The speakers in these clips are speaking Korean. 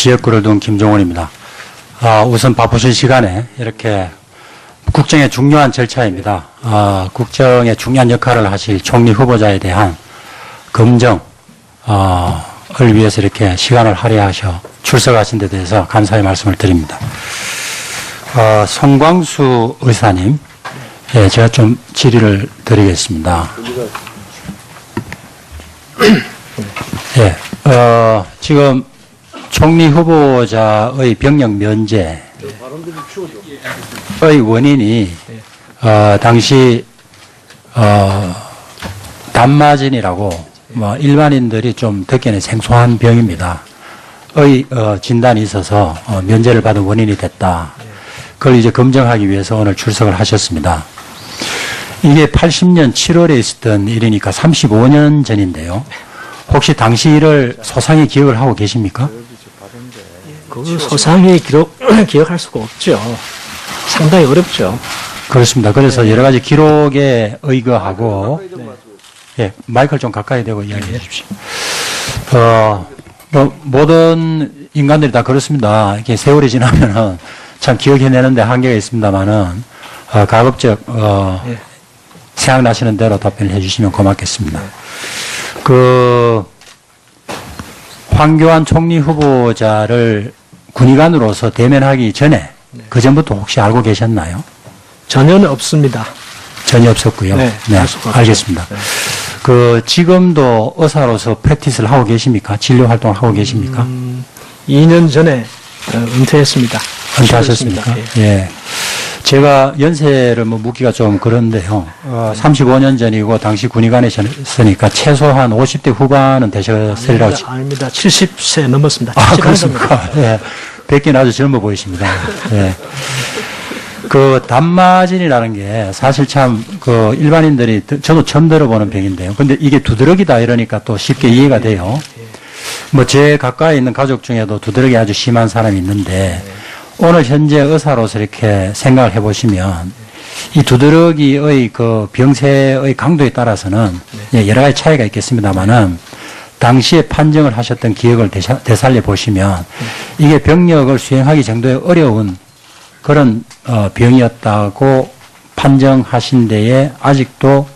지역구를 둔 김종원입니다. 우선 바쁘신 시간에 이렇게 국정의 중요한 절차입니다. 국정의 중요한 역할을 하실 총리 후보자에 대한 검증을 위해서 이렇게 시간을 할애하셔 출석하신 데 대해서 감사의 말씀을 드립니다. 송광수 의사님, 예, 제가 좀 질의를 드리겠습니다. 예, 지금 총리 후보자의 병역 면제의 원인이 당시 단마진이라고 뭐 일반인들이 좀 듣기에는 생소한 병입니다. 진단이 있어서 면제를 받은 원인이 됐다. 그걸 이제 검증하기 위해서 오늘 출석을 하셨습니다. 이게 80년 7월에 있었던 일이니까 35년 전인데요. 혹시 당시 일을 소상히 기억을 하고 계십니까? 그 소상히 기억할 수가 없죠. 상당히 어렵죠. 그렇습니다. 그래서 여러 가지 기록에 의거하고, 예, 마이크를 좀 가까이 대고 이야기해 주십시오. 모든 인간들이 다 그렇습니다. 이렇게 세월이 지나면은 참 기억해내는데 한계가 있습니다만은, 가급적, 생각나시는 대로 답변을 해 주시면 고맙겠습니다. 황교안 총리 후보자를 군의관으로서 대면하기 전에 그 전부터 혹시 알고 계셨나요? 전혀 없습니다. 전혀 없었고요. 네, 알겠습니다. 네. 지금도 의사로서 프랙티스를 하고 계십니까? 진료 활동을 하고 계십니까? 2년 전에 은퇴했습니다. 은퇴하셨습니까? 예. 예. 제가 연세를 묻기가 좀 그런데요. 35년 전이고 당시 군의관이셨으니까 최소한 50대 후반은 되셨으리라고. 아닙니다. 70세 넘었습니다. 그렇습니까? 예. 뵙기는 아주 젊어 보이십니다. 예. 단마진이라는 게 사실 참 일반인들이 저도 처음 들어보는 병인데요. 근데 이게 두드러기다 이러니까 또 쉽게 이해가 돼요. 뭐 제 가까이 있는 가족 중에도 두드러기 아주 심한 사람이 있는데 오늘 현재 의사로서 이렇게 생각을 해보시면 이 두드러기의 병세의 강도에 따라서는 여러 가지 차이가 있겠습니다만은 당시에 판정을 하셨던 기억을 되살려 보시면 이게 병력을 수행하기 정도의 어려운 그런 병이었다고 판정하신 데에 아직도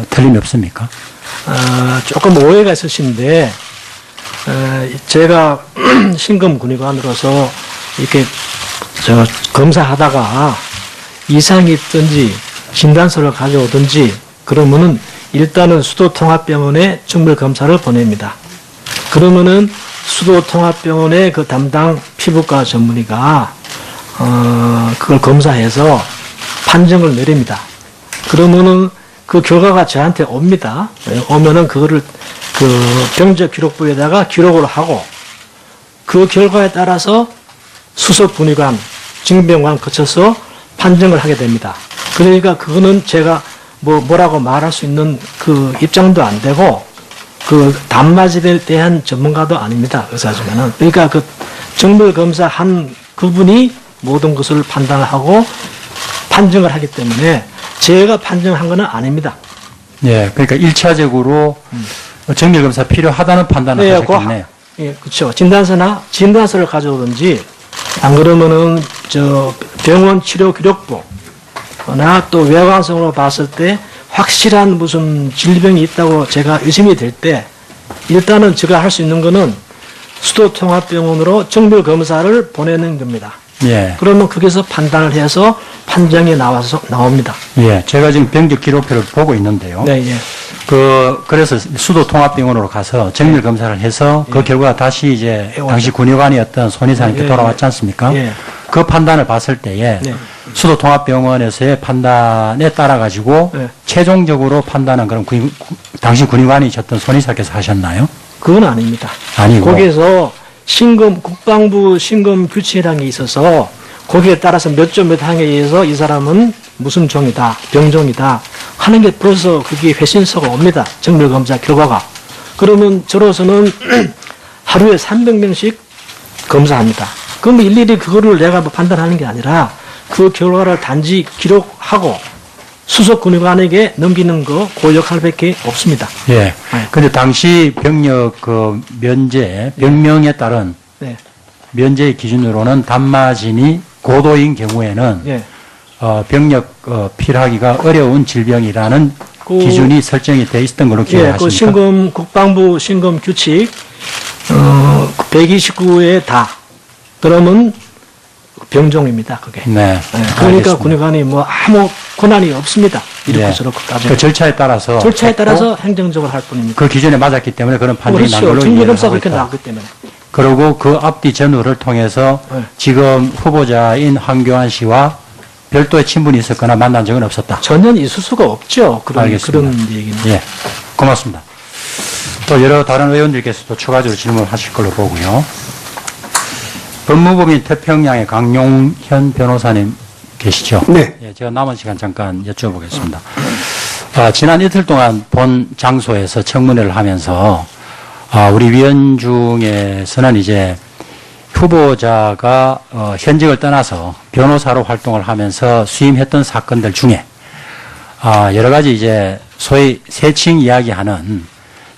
틀림이 없습니까? 조금 오해가 있으신데 제가 신검군의관으로서 이렇게 검사하다가 이상이 있든지 진단서를 가져오든지 그러면은 일단은 수도통합병원에 정밀검사를 보냅니다. 그러면은 수도통합병원의 그 담당 피부과 전문의가 그걸 검사해서 판정을 내립니다. 그러면은 그 결과가 저한테 옵니다. 오면은 그거를 병적 기록부에다가 기록을 하고 그 결과에 따라서 수석군의관, 징병관 거쳐서 판정을 하게 됩니다. 그러니까 그거는 제가 뭐라고 말할 수 있는 그 입장도 안 되고 단마진에 대한 전문가도 아닙니다. 의사지만은. 그러니까 정밀검사 한 그분이 모든 것을 판단을 하고 판정을 하기 때문에 제가 판정한 건 아닙니다. 예, 그러니까 1차적으로 정밀검사 필요하다는 판단을 하셨겠네요. 예, 그렇죠. 진단서를 가져오든지 안 그러면은 병원 치료 기록부나 또 외관성으로 봤을 때 확실한 무슨 질병이 있다고 제가 의심이 될 때 일단은 제가 할 수 있는 거는 수도통합병원으로 정밀검사를 보내는 겁니다. 예. 그러면 거기서 판단을 해서 판정이 나옵니다. 예. 제가 지금 병적 기록표를 보고 있는데요. 네, 예. 그래서 수도통합병원으로 가서 정밀검사를 해서 그 결과가 다시 이제 당시 군의관이었던 손 이사님께 돌아왔지 않습니까? 예. 그 판단을 봤을 때에 수도통합병원에서의 판단에 따라가지고 최종적으로 판단한 그런 당시 군의관이셨던 손 이사께서 하셨나요? 그건 아닙니다. 아니고. 거기에서 국방부 신검 규칙이라는 게 있어서 거기에 따라서 몇 조 몇 항에 의해서 이 사람은 무슨 종이다, 병종이다 하는 게 벌써 그게 회신서가 옵니다. 정밀검사 결과가. 그러면 저로서는 하루에 300명씩 검사합니다. 그러면 일일이 그거를 내가 판단하는 게 아니라 그 결과를 단지 기록하고 수석군의관에게 넘기는 그 역할밖에 없습니다. 예. 근데 당시 병력 면제, 병명에 따른 네. 면제의 기준으로는 단마진이 고도인 경우에는 예. 병력 필하기가 어려운 질병이라는 그- 기준이 설정이 돼 있었던 걸로 예, 기억하십니까? 그 신금 국방부 신금 규칙 129에 다 그러면 병종입니다. 그게. 네. 예, 그러니까 알겠습니다. 군의관이 뭐 아무 권한이 없습니다. 이렇게 예. 저렇게 따져. 그 절차에 따라서 절차에 했고 따라서 행정적으로 할 뿐입니다. 그 기준에 맞았기 때문에 그런 판정이 난 그렇죠. 걸로 이해를 정리검사 하고 그렇게 있다. 나왔기 때문에. 그리고 그 앞뒤 전후를 통해서 네. 지금 후보자인 황교안 씨와 별도의 친분이 있었거나 만난 적은 없었다. 전혀 있을 수가 없죠. 그런 알겠습니다. 얘기는. 예, 고맙습니다. 또 여러 다른 의원들께서도 추가적으로 질문하실 걸로 보고요. 법무법인 태평양의 강용현 변호사님 계시죠? 네. 예, 제가 남은 시간 잠깐 여쭤보겠습니다. 지난 이틀 동안 본 장소에서 청문회를 하면서 우리 위원 중에서는 이제 후보자가 현직을 떠나서 변호사로 활동을 하면서 수임했던 사건들 중에 여러 가지 이제 소위 세칭 이야기하는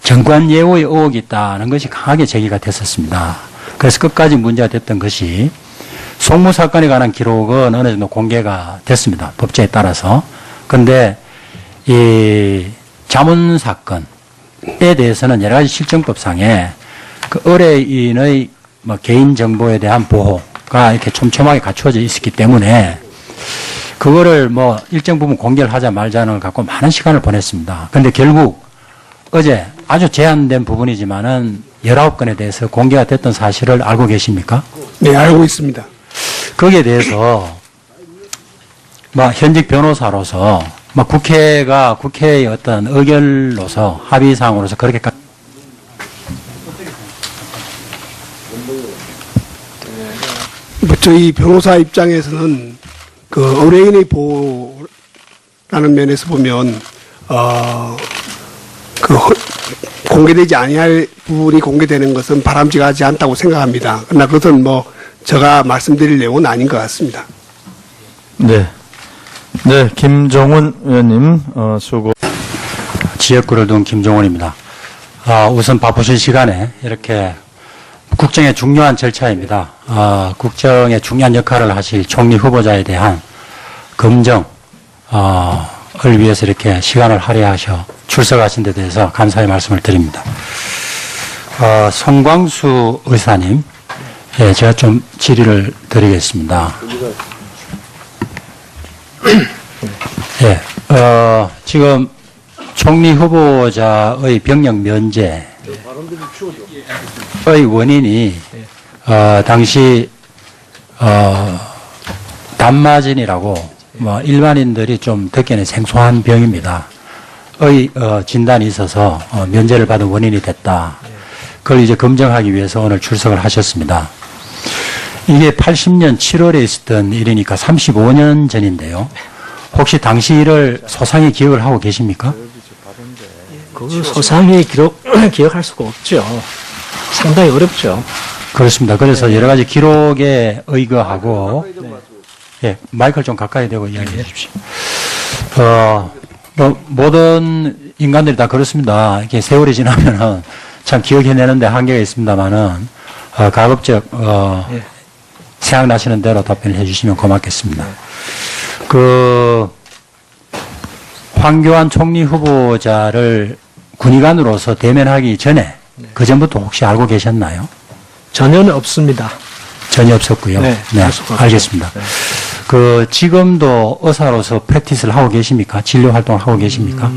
정관 예우의 의혹이 있다는 것이 강하게 제기가 됐었습니다. 그래서 끝까지 문제가 됐던 것이 송무 사건에 관한 기록은 어느 정도 공개가 됐습니다. 법제에 따라서. 그런데 이 자문 사건에 대해서는 여러 가지 실정법상에 그 의뢰인의 뭐 개인 정보에 대한 보호가 이렇게 촘촘하게 갖추어져 있었기 때문에 그거를 뭐 일정 부분 공개를 하자 말자는 걸 갖고 많은 시간을 보냈습니다. 그런데 결국 어제 아주 제한된 부분이지만은 19건에 대해서 공개가 됐던 사실을 알고 계십니까? 네, 알고 있습니다. 거기에 대해서 뭐 현직 변호사로서 뭐 국회의 어떤 의결로서 합의사항으로서 그렇게 뭐 저희 변호사 입장에서는 그 의뢰인의 보호라는 면에서 보면 공개되지 아니할 부분이 공개되는 것은 바람직하지 않다고 생각합니다. 그러나 그것은 뭐 제가 말씀드릴 내용은 아닌 것 같습니다. 네. 네, 김종훈 의원님, 수고. 지역구를 둔 김종원입니다. 우선 바쁘신 시간에 이렇게 국정의 중요한 절차입니다. 국정의 중요한 역할을 하실 총리 후보자에 대한 검증을 위해서 이렇게 시간을 할애하셔 출석하신 데 대해서 감사의 말씀을 드립니다. 송광수 의사님, 예, 제가 좀 질의를 드리겠습니다. 예, 지금 총리 후보자의 병력 면제의 원인이 당시 단마진이라고 뭐 일반인들이 좀 듣기에는 생소한 병입니다. 진단이 있어서 면제를 받은 원인이 됐다. 그걸 이제 검증하기 위해서 오늘 출석을 하셨습니다. 이게 80년 7월에 있었던 일이니까 35년 전인데요. 혹시 당시 일을 소상히 기억을 하고 계십니까? 그 소상히 기억할 수가 없죠. 상당히 어렵죠. 그렇습니다. 그래서 여러 가지 기록에 의거하고, 예, 마이크를 좀 가까이 대고 이야기해 주십시오. 뭐 모든 인간들이 다 그렇습니다. 이렇게 세월이 지나면은 참 기억해내는데 한계가 있습니다만은, 가급적, 예. 생각나시는 대로 답변을 해 주시면 고맙겠습니다. 황교안 총리 후보자를 군의관으로서 대면하기 전에 그 전부터 혹시 알고 계셨나요? 전혀 없습니다. 전혀 없었고요. 네, 알 수가 없죠. 알겠습니다. 네. 지금도 의사로서 프랙티스를 하고 계십니까? 진료 활동을 하고 계십니까?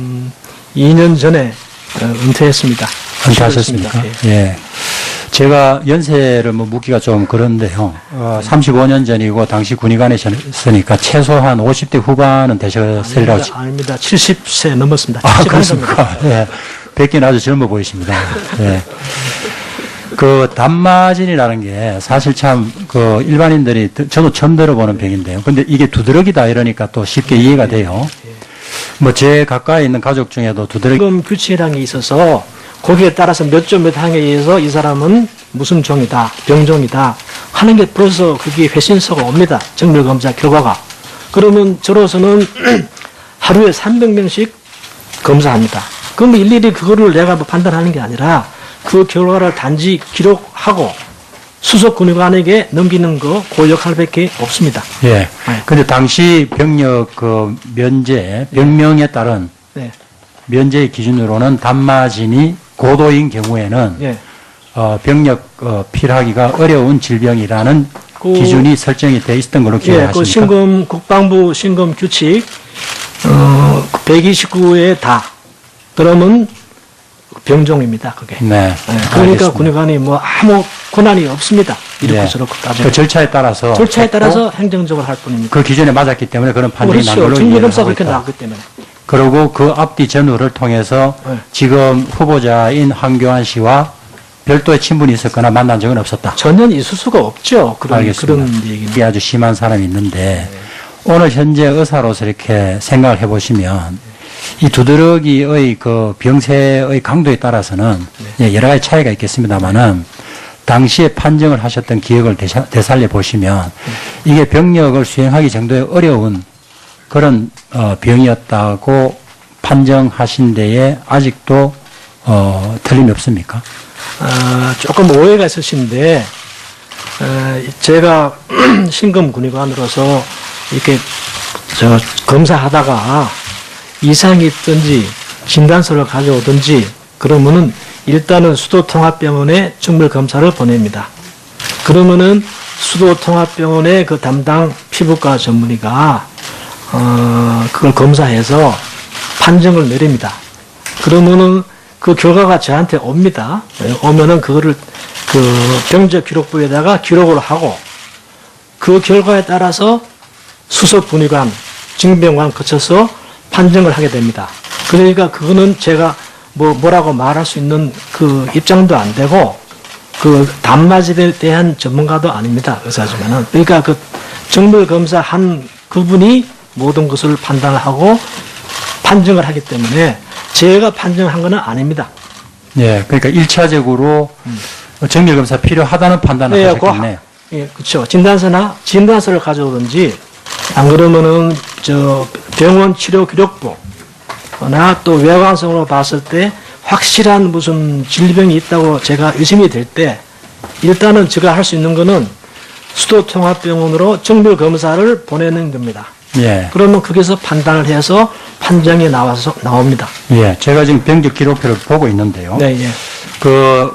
2년 전에 은퇴했습니다. 은퇴하셨습니까? 쉬었습니다. 예. 예. 제가 연세를 뭐 묻기가 좀 그런데요. 35년 전이고 당시 군의관이셨으니까 최소한 50대 후반은 되셨으리라고. 아닙니다. 70세 넘었습니다. 70 그렇습니까? 예. 뵙기는 아주 젊어 보이십니다. 예. 단마진이라는 게 사실 참 일반인들이 저도 처음 들어보는 병인데요. 근데 이게 두드러기다 이러니까 또 쉽게 이해가 돼요. 뭐 제 가까이 있는 가족 중에도 두드러기. 지금 규칙이라는 게 있어서 거기에 따라서 몇 점 몇 항에 의해서 이 사람은 무슨 종이다, 병종이다 하는 게 벌써 그게 회신서가 옵니다. 정밀검사 결과가. 그러면 저로서는 하루에 300명씩 검사합니다. 그러면 일일이 그거를 내가 뭐 판단하는 게 아니라 그 결과를 단지 기록하고 수석 군의관에게 넘기는 거 그 역할밖에 없습니다. 예. 네. 근데 당시 병력 그 면제, 병명에 따른 네. 면제의 기준으로는 단마진이 고도인 경우에는 예. 병력 필하기가 어려운 질병이라는 그- 기준이 설정이 돼 있었던 걸로 예, 기억하십니까? 그 신금 국방부 신금 규칙 129에 다 그러면 병종입니다. 그게. 네. 예, 그러니까 알겠습니다. 군의관이 뭐 아무 권한이 없습니다. 이렇게 예. 저렇게 따져. 그 절차에 따라서 절차에 했고 따라서 행정적으로 할 뿐입니다. 그 기준에 맞았기 때문에 그런 판정이 난 그렇죠. 걸로 이해를 정밀검사 하고 그렇게 있다. 나왔기 때문에. 그리고 그 앞뒤 전후를 통해서 네. 지금 후보자인 황교안 씨와 별도의 친분이 있었거나 만난 적은 없었다. 전혀 있을 수가 없죠. 그런 알겠습니다. 얘기는. 이게 아주 심한 사람이 있는데 오늘 현재 의사로서 이렇게 생각을 해보시면 이 두드러기의 그 병세의 강도에 따라서는 예, 여러 가지 차이가 있겠습니다만은 당시에 판정을 하셨던 기억을 되살려 보시면 이게 병력을 수행하기 정도의 어려운 그런 병이었다고 판정하신 데에 아직도 틀림이 없습니까? 조금 오해가 있으신데 제가 신금 군의관으로서 이렇게 검사하다가 이상이 있든지 진단서를 가져오든지 그러면은 일단은 수도통합병원에 정밀검사를 보냅니다. 그러면은 수도통합병원의 그 담당 피부과 전문의가 그걸 검사해서 판정을 내립니다. 그러면은 그 결과가 저한테 옵니다. 오면은 그거를 그 병적 기록부에다가 기록을 하고 그 결과에 따라서 수석 군의관, 징병관 거쳐서 판정을 하게 됩니다. 그러니까 그거는 제가 뭐라고 말할 수 있는 그 입장도 안 되고 그 단마질에 대한 전문가도 아닙니다. 의사지만은. 그러니까 그 정밀 검사한 그분이 모든 것을 판단을 하고 판정을 하기 때문에 제가 판정한 건 아닙니다. 예, 그러니까 1차적으로 정밀검사 필요하다는 판단을 하셨겠네요. 예, 그렇죠. 진단서를 가져오든지 안 그러면은 저 병원 치료 기록부나 또 외관성으로 봤을 때 확실한 무슨 질병이 있다고 제가 의심이 될 때 일단은 제가 할 수 있는 거는 수도통합병원으로 정밀 검사를 보내는 겁니다. 예. 그러면 거기서 판단을 해서 판정이 나옵니다. 예, 제가 지금 병적 기록표를 보고 있는데요. 네, 예.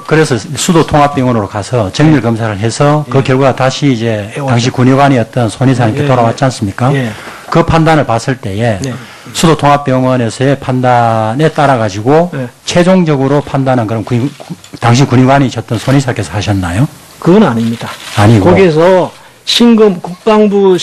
그래서 수도통합병원으로 가서 정밀 검사를 해서 그 결과가 다시 이제 예, 당시 군의관이었던 손 이사님께 예, 돌아왔지 않습니까? 예. 그 판단을 봤을 때에 네. 수도통합병원에서의 판단에 따라 가지고 예. 최종적으로 판단은 그럼 당시 군의관이셨던 손 이사께서 하셨나요? 그건 아닙니다. 아니고. 거기에서 국방부